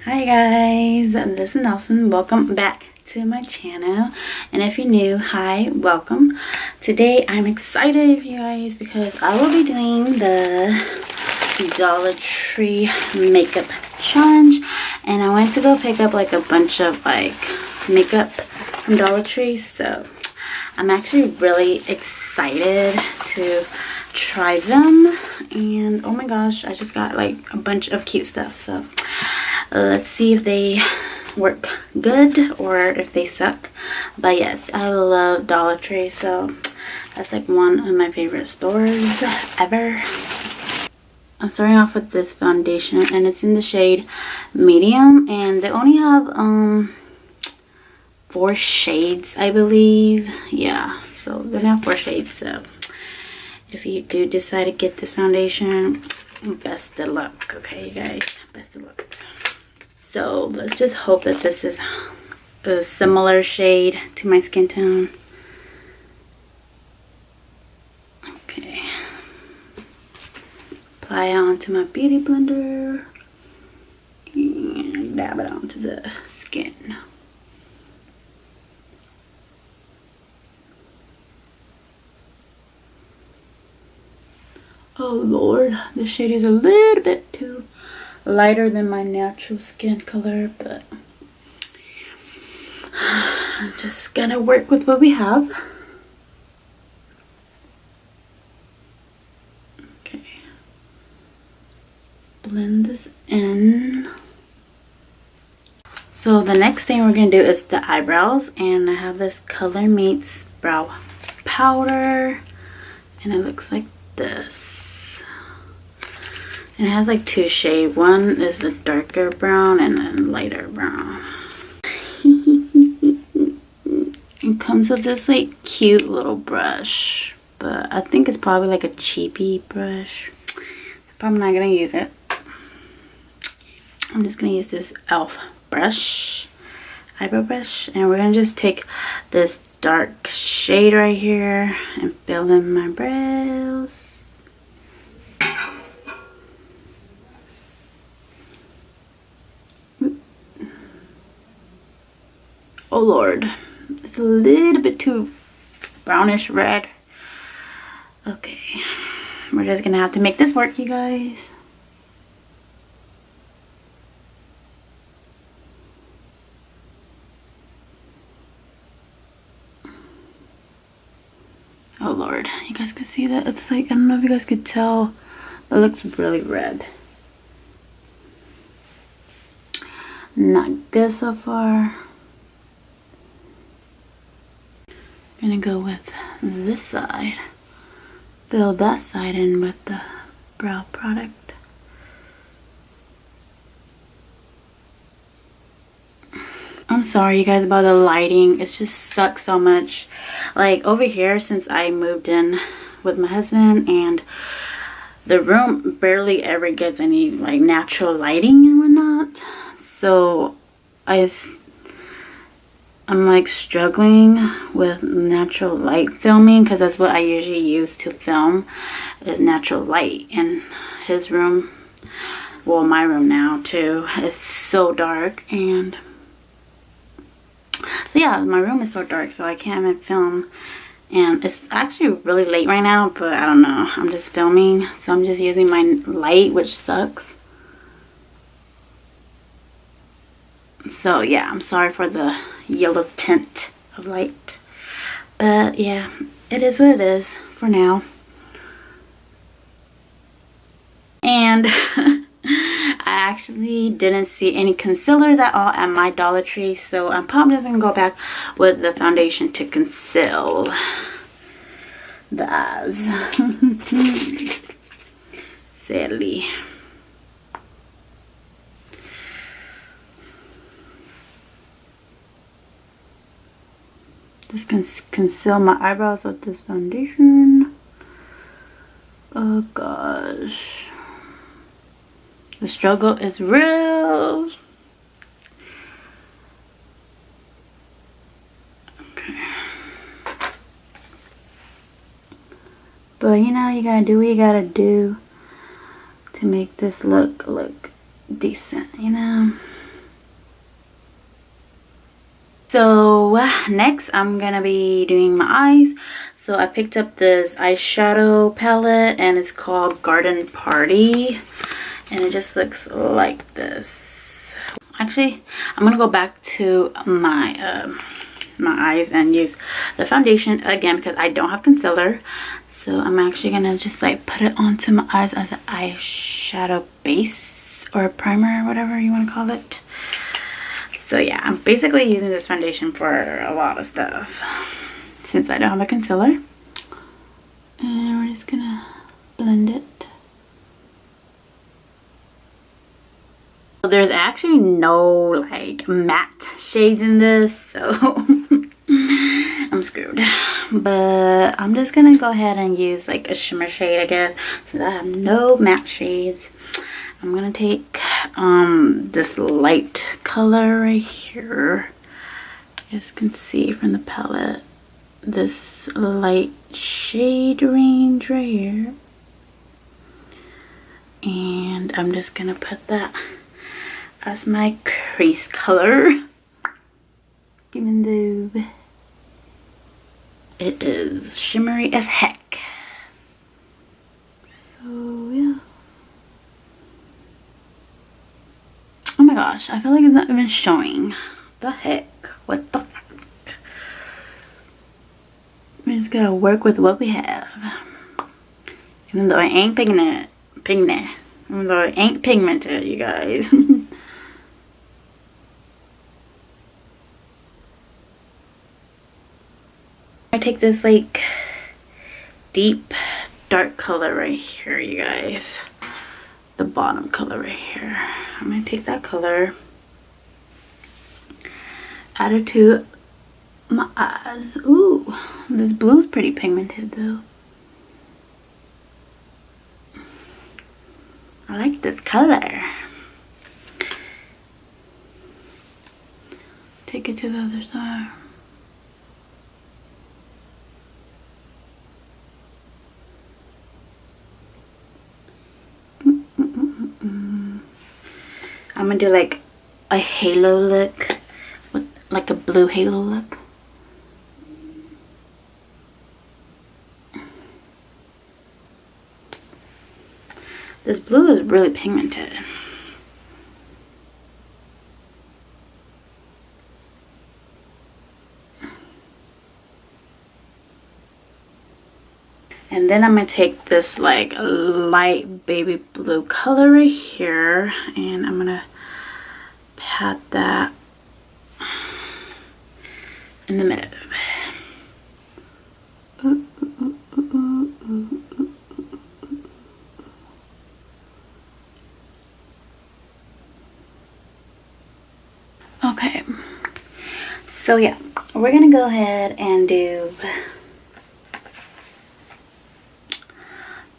Hi guys, this is Nelson. Welcome back to my channel, and if you're new, hi, welcome. Today I'm excited, you guys, because I will be doing the Dollar Tree makeup challenge, and I went to go pick up like a bunch of like makeup from Dollar Tree, so I'm actually really excited to try them. And oh my gosh, I just got like a bunch of cute stuff, so let's see if they work good or if they suck. But yes, I love Dollar Tree, so that's like one of my favorite stores ever. I'm starting off with this foundation, and it's in the shade medium, and they only have 4 shades, I believe. Yeah, so they have 4 shades. So if you do decide to get this foundation, best of luck. Okay, you guys, best of luck. So let's just hope that this is a similar shade to my skin tone. Okay. Apply it onto my beauty blender and dab it onto the skin. Oh Lord, this shade is a little bit too lighter than my natural skin color, but I'm just gonna work with what we have. Okay, blend this in. So the next thing we're gonna do is the eyebrows, and I have this Color Meets brow powder, and it looks like this. It has like 2 shades. One is the darker brown and then lighter brown. It comes with this like cute little brush, but I think it's probably like a cheapy brush. Probably not gonna use it. I'm just gonna use this e.l.f. brush, eyebrow brush, and we're gonna just take this dark shade right here and fill in my brows. Oh Lord, it's a little bit too brownish red. Okay, we're just gonna have to make this work, you guys. Oh Lord, you guys can see that? It's like, I don't know if you guys could tell, but it looks really red. Not good so far. Gonna go with this side, fill that side in with the brow product. I'm sorry you guys about the lighting, it just sucks so much. Like over here, since I moved in with my husband, and the room barely ever gets any like natural lighting and whatnot, so I'm like struggling with natural light filming, because that's what I usually use to film, is natural light. And his room, well, my room now too, it's so dark, and so yeah, my room is so dark, so I can't even film. And it's actually really late right now, but I don't know, I'm just filming, so I'm just using my light, which sucks. So yeah, I'm sorry for the yellow tint of light, but yeah, it is what it is for now. And I actually didn't see any concealers at all at my Dollar Tree, so I'm probably just gonna go back with the foundation to conceal the eyes. Sadly. Just conceal my eyebrows with this foundation. Oh gosh. The struggle is real. Okay. But you know, you gotta do what you gotta do to make this look decent, you know. So next I'm gonna be doing my eyes. So I picked up this eyeshadow palette and it's called Garden Party, and it just looks like this. Actually, I'm gonna go back to my my eyes and use the foundation again because I don't have concealer. So I'm actually gonna just like put it onto my eyes as an eyeshadow base or primer, whatever you want to call it. So yeah, I'm basically using this foundation for a lot of stuff since I don't have a concealer. And we're just gonna blend it. There's actually no like matte shades in this, so I'm screwed. But I'm just gonna go ahead and use like a shimmer shade, I guess, since I have no matte shades. I'm gonna take this light color right here. You guys can see from the palette, this light shade range right here. And I'm just gonna put that as my crease color, even though it is shimmery as heck. So yeah. Oh my gosh, I feel like it's not even showing. The heck? What the fuck? We just gotta work with what we have. Even though I ain't pigmented. Even though I ain't pigmented, you guys. I take this like deep dark color right here, you guys. The bottom color right here. I'm gonna take that color, add it to my eyes. Ooh, this blue is pretty pigmented though. I like this color. Take it to the other side. I'm gonna do like a halo look, with like a blue halo look. This blue is really pigmented. And then I'm gonna take this like light baby blue color right here, and I'm gonna pat that in the middle. Okay, so yeah, we're gonna go ahead and do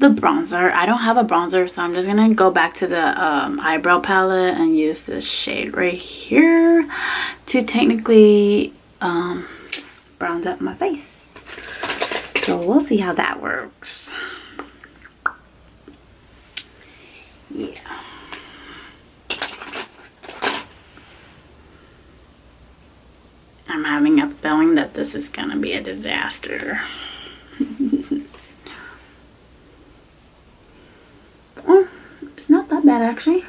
the bronzer. I don't have a bronzer, so I'm just gonna go back to the eyebrow palette and use this shade right here to technically bronze up my face. So we'll see how that works. Yeah. I'm having a feeling that this is gonna be a disaster. Oh, it's not that bad actually.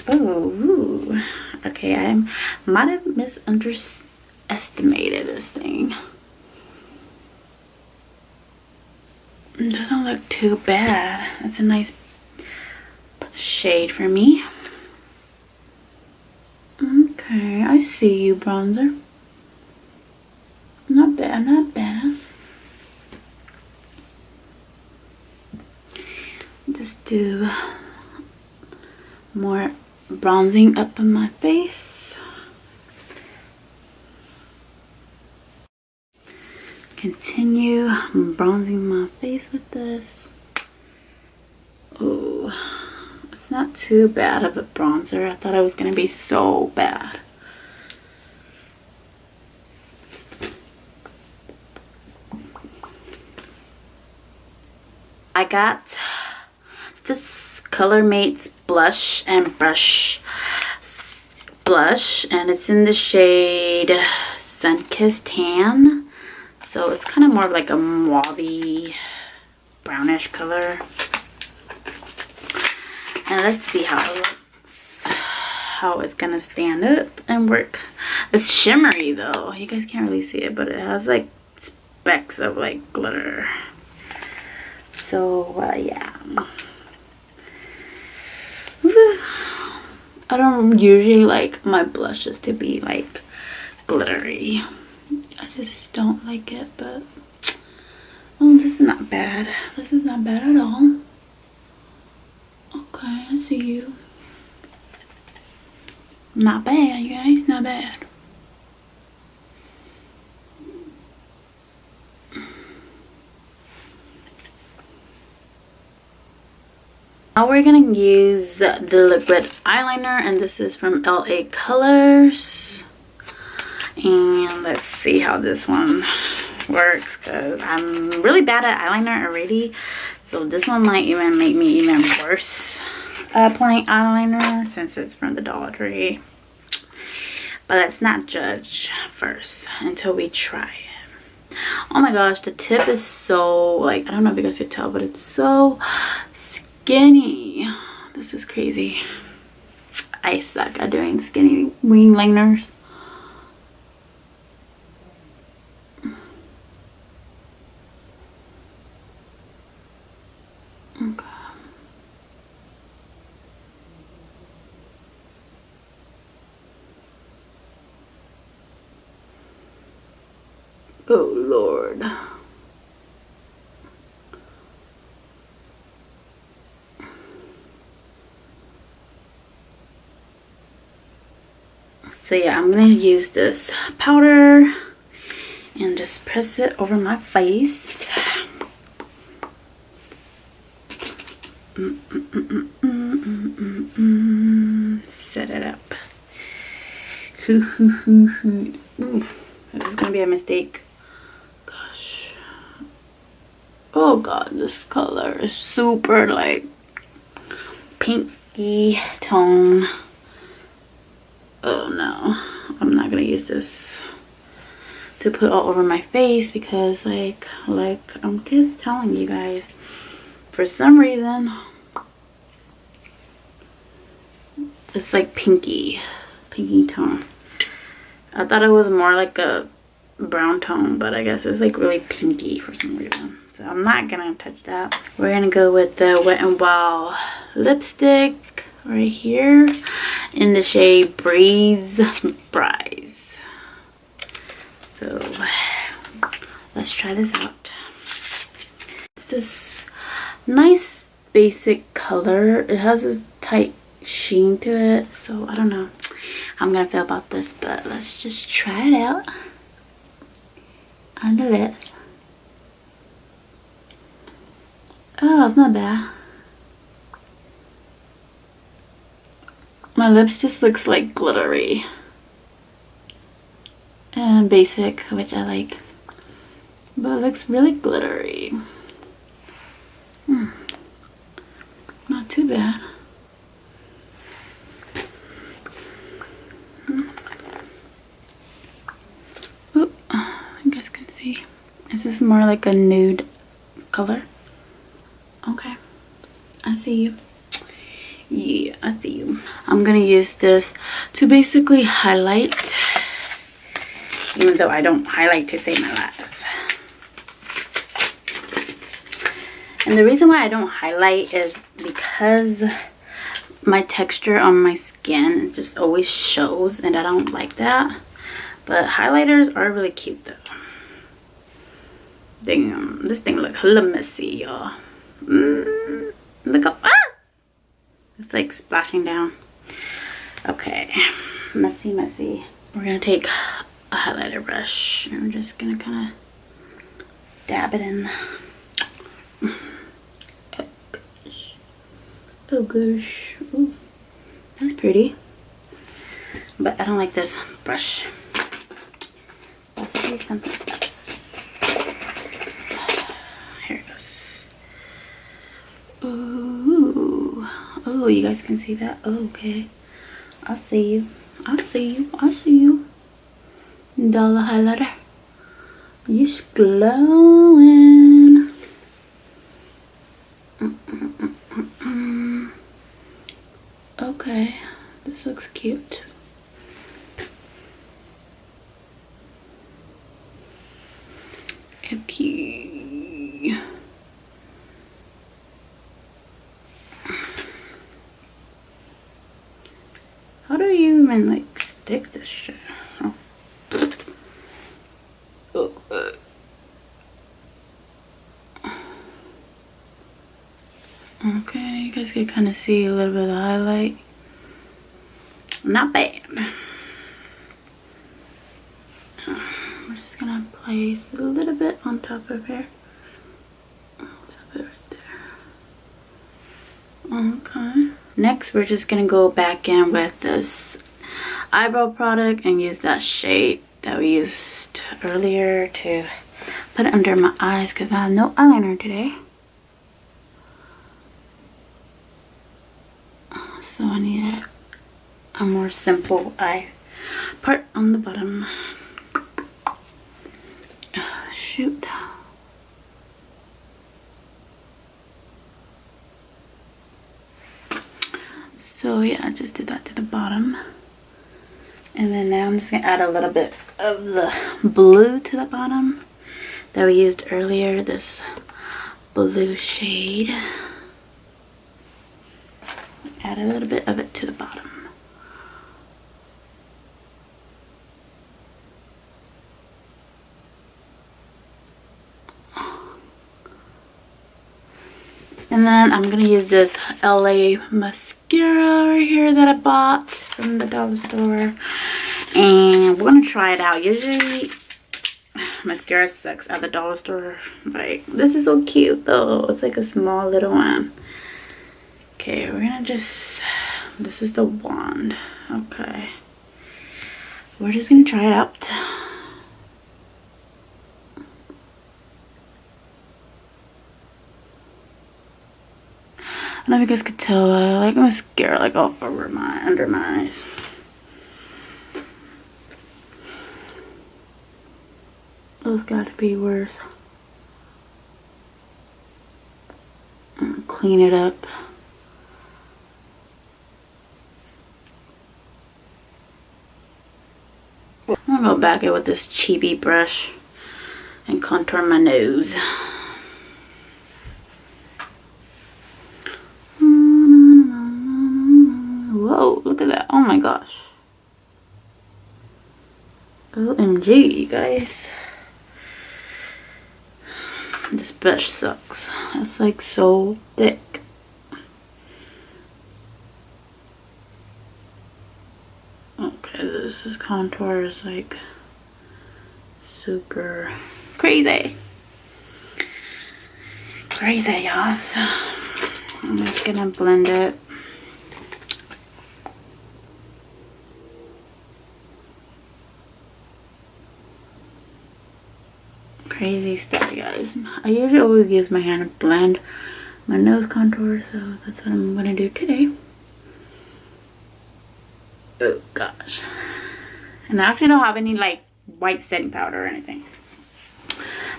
Oh, okay, I might have misunderestimated this thing. It doesn't look too bad. That's a nice shade for me. Okay, I see you, bronzer. Not bad, not bad. Just do more bronzing up on my face. Continue bronzing my face with this. Oh. It's not too bad of a bronzer. I thought it was gonna be so bad. I got this Color Mates blush and brush blush, and it's in the shade Sunkissed Tan. So it's kind of more like a mauve brownish color. And let's see how it looks, how it's gonna stand up and work. It's shimmery though. You guys can't really see it, but it has like specks of like glitter. So yeah. I don't usually like my blushes to be like glittery. I just don't like it, but oh, this is not bad. This is not bad at all. Okay, I see you. Not bad, you guys, not bad. Now we're gonna use the liquid eyeliner, and this is from LA Colors. And let's see how this one works, because I'm really bad at eyeliner already. So this one might even make me even worse applying eyeliner since it's from the Dollar Tree. But let's not judge first until we try it. Oh my gosh, the tip is so, like, I don't know if you guys can tell, but it's so skinny. This is crazy. I suck at doing skinny wing liners. Okay. Oh Lord. So yeah, I'm gonna use this powder and just press it over my face. Set it up. Ooh, this is gonna be a mistake. Gosh. Oh god, this color is super like pinky tone. Oh no, I'm not gonna use this to put all over my face because like I'm just telling you guys, for some reason it's like pinky tone. I thought it was more like a brown tone, but I guess it's like really pinky for some reason. So I'm not gonna touch that. We're gonna go with the Wet n Wild lipstick right here in the shade Breeze Brise. So let's try this out. It's this nice basic color. It has this tight sheen to it, so I don't know how I'm gonna feel about this, but let's just try it out on the lips. Oh, it's not bad. My lips just looks like glittery and basic, which I like, but it looks really glittery. Not too bad. Ooh, you guys can see. Is this more like a nude color? Okay, I see you. Yeah, I see you. I'm gonna use this to basically highlight, even though I don't highlight to save my life. And the reason why I don't highlight is because my texture on my skin just always shows, and I don't like that. But highlighters are really cute though. Damn, this thing look hella messy, y'all. Look up. Ah! It's like splashing down. Okay, messy. We're gonna take a highlighter brush and we're just gonna kind of dab it in. Oh Oh gosh. Ooh, that's pretty. But I don't like this brush. Let's see something else. Here it goes. Ooh. Oh, you guys can see that? Oh, okay. I'll see you. I'll see you. I'll see you. Dollar highlighter. You're glowing. Okay. This looks cute. Okay. How do you even like stick this shit? Oh. Okay, you guys can kind of see a little bit of the highlight. Not bad. We're just gonna place a little bit on top of here. A little bit right there. Okay. Next, we're just gonna go back in with this eyebrow product and use that shade that we used earlier to put it under my eyes because I have no eyeliner today. So I need a more simple eye part on the bottom. Shoot. So yeah, I just did that to the bottom. And then now I'm just gonna add a little bit of the blue to the bottom that we used earlier, this blue shade. Add a little bit of it to the bottom. And then I'm gonna use this LA mascara right here that I bought from the dollar store. And we're gonna try it out. Usually mascara sucks at the dollar store. Like, this is so cute though. It's like a small little one. Okay, we're gonna just, this is the wand. Okay. We're just gonna try it out. I don't know if you guys could tell, I like mascara like all over my, under my eyes. Those gotta be worse. Clean it up. I'm gonna go back in with this chibi brush and contour my nose. Whoa, look at that. Oh my gosh. OMG, you guys. This brush sucks. It's like so thick. Okay, this contour is like super crazy. Crazy, y'all. So I'm just gonna blend it. Crazy stuff, you guys. I usually always use my hand to blend my nose contour, so that's what I'm gonna do today. Oh gosh. And I actually don't have any like white setting powder or anything,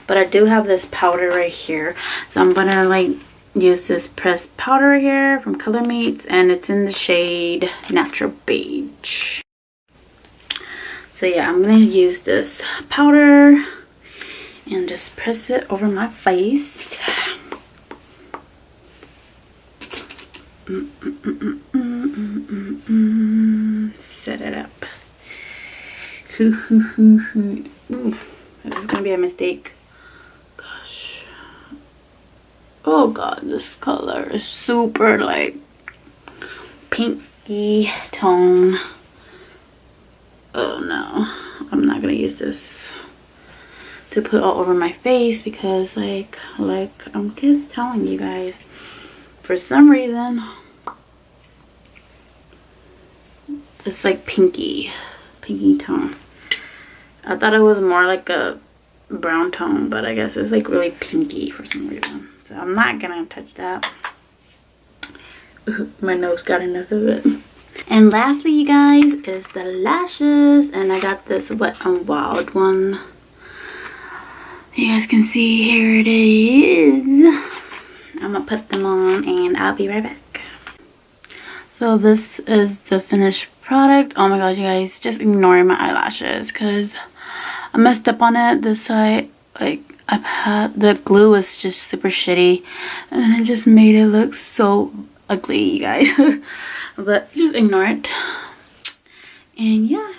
but I do have this powder right here, so I'm gonna like use this pressed powder right here from Color Mates, and it's in the shade Natural Beige. So yeah, I'm gonna use this powder and just press it over my face. Set it up. Ooh, this is gonna be a mistake. Gosh. Oh god, this color is super like pinky tone. Oh no, I'm not gonna use this to put all over my face because like I'm just telling you guys, for some reason it's like pinky tone. I thought it was more like a brown tone, but I guess it's like really pinky for some reason. So I'm not gonna touch that. My nose got enough of it. And lastly, you guys, is the lashes, and I got this Wet n Wild one. You guys can see, here it is. I'm gonna put them on and I'll be right back. So this is the finished product. Oh my gosh, you guys, just ignore my eyelashes because I messed up on it this side. Like, I've had, the glue was just super shitty and it just made it look so ugly, you guys. But just ignore it. And yeah,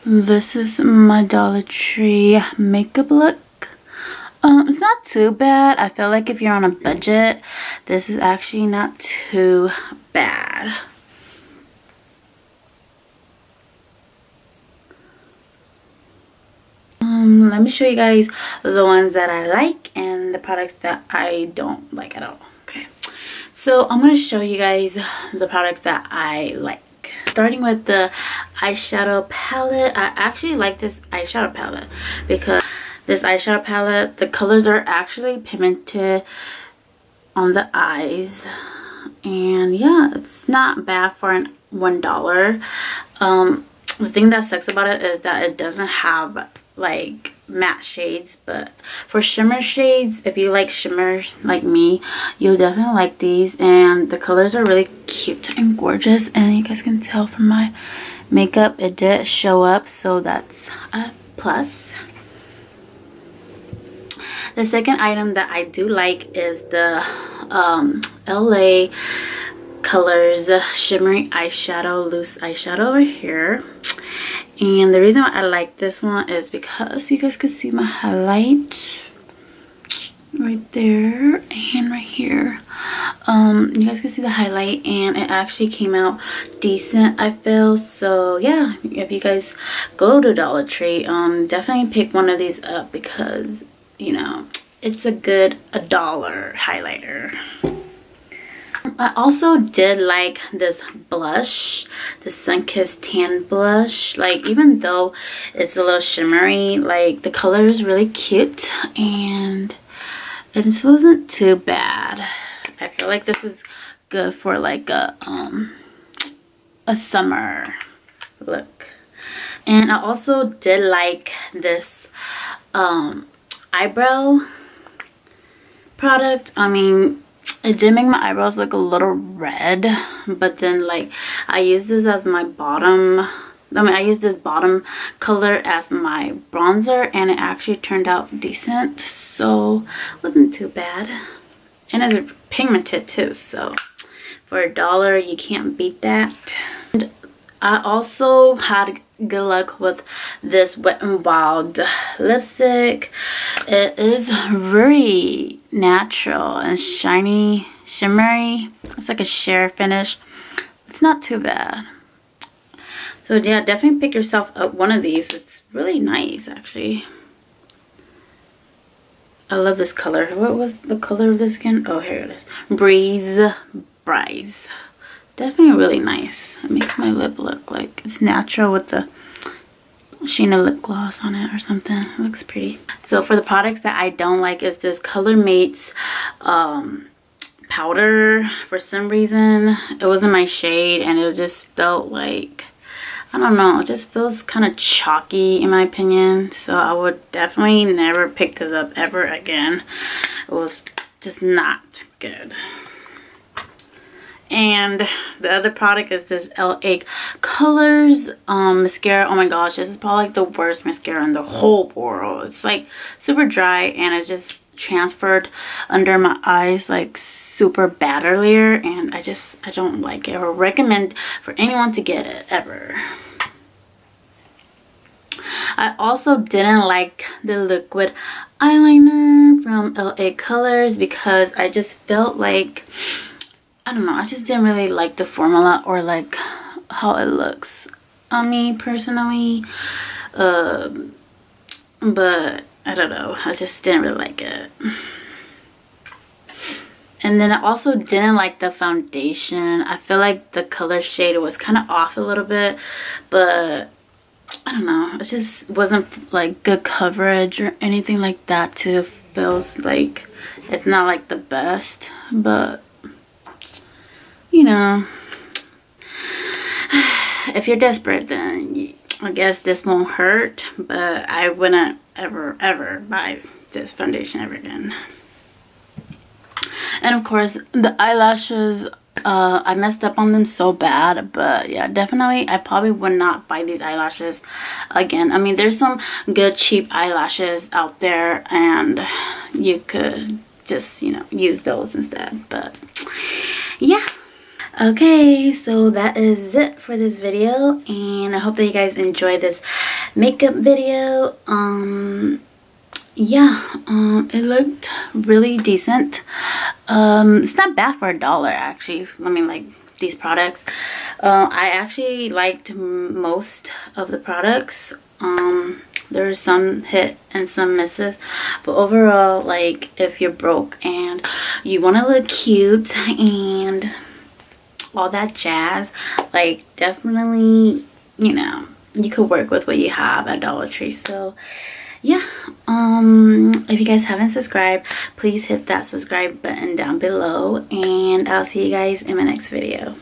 this is my Dollar Tree makeup look. It's not too bad. I feel like if you're on a budget, this is actually not too bad. Let me show you guys the ones that I like and the products that I don't like at all. Okay, so I'm going to show you guys the products that I like. Starting with the eyeshadow palette. I actually like this eyeshadow palette because this eyeshadow palette, the colors are actually pigmented on the eyes. And yeah, it's not bad for $1. The thing that sucks about it is that it doesn't have like matte shades, but for shimmer shades, if you like shimmers like me, you'll definitely like these. And the colors are really cute and gorgeous, and you guys can tell from my makeup it did show up, so that's a plus. The second item that I do like is the LA Colors Shimmery Eyeshadow, loose eyeshadow over here. And the reason why I like this one is because you guys can see my highlight right there and right here. You guys can see the highlight, and it actually came out decent, I feel. So yeah, if you guys go to Dollar Tree, definitely pick one of these up because, you know, it's a good $1 highlighter. I also did like this blush, the Sunkissed Tan blush. Like, even though it's a little shimmery, like, the color is really cute and it wasn't too bad. I feel like this is good for like a summer look. And I also did like this eyebrow product. I mean, it did make my eyebrows look a little red, but then like I used this as my bottom, I used this bottom color as my bronzer, and it actually turned out decent, so it wasn't too bad. And it's pigmented too, so for $1 you can't beat that. And I also had good luck with this Wet n Wild lipstick. It is very natural and shiny, shimmery. It's like a sheer finish. It's not too bad. So yeah, definitely pick yourself up one of these. It's really nice, actually. I love this color. What was the color of this again? Oh, here it is. Breeze. Definitely really nice. It makes my lip look like it's natural with the Sheena lip gloss on it or something. It looks pretty. So for the products that I don't like is this Color Mates powder. For some reason, it wasn't my shade, and it just felt like, I don't know, it just feels kind of chalky in my opinion. So I would definitely never pick this up ever again. It was just not good. And the other product is this LA Colors mascara. Oh my gosh, this is probably like the worst mascara in the whole world. It's like super dry, and it just transferred under my eyes like super bad earlier, and I don't like it or recommend for anyone to get it ever. I also didn't like the liquid eyeliner from LA Colors because I just felt like, I don't know, I just didn't really like the formula or like how it looks on me personally. But I don't know, I just didn't really like it. And then I also didn't like the foundation. I feel like the color shade was kind of off a little bit, but I don't know, it just wasn't like good coverage or anything like that too. Feels like it's not like the best, but you know, if you're desperate, then I guess this won't hurt, but I wouldn't ever buy this foundation ever again. And of course the eyelashes, I messed up on them so bad, but yeah, definitely I probably would not buy these eyelashes again. I mean, there's some good cheap eyelashes out there and you could just, you know, use those instead. But yeah, okay, so that is it for this video, and I hope that you guys enjoyed this makeup video. Yeah, it looked really decent. It's not bad for $1 actually. I mean, like, these products, I actually liked most of the products. There were some hit and some misses, but overall, like, if you're broke and you want to look cute and all that jazz, like, definitely, you know, you could work with what you have at Dollar Tree. So yeah, if you guys haven't subscribed, please hit that subscribe button down below, and I'll see you guys in my next video.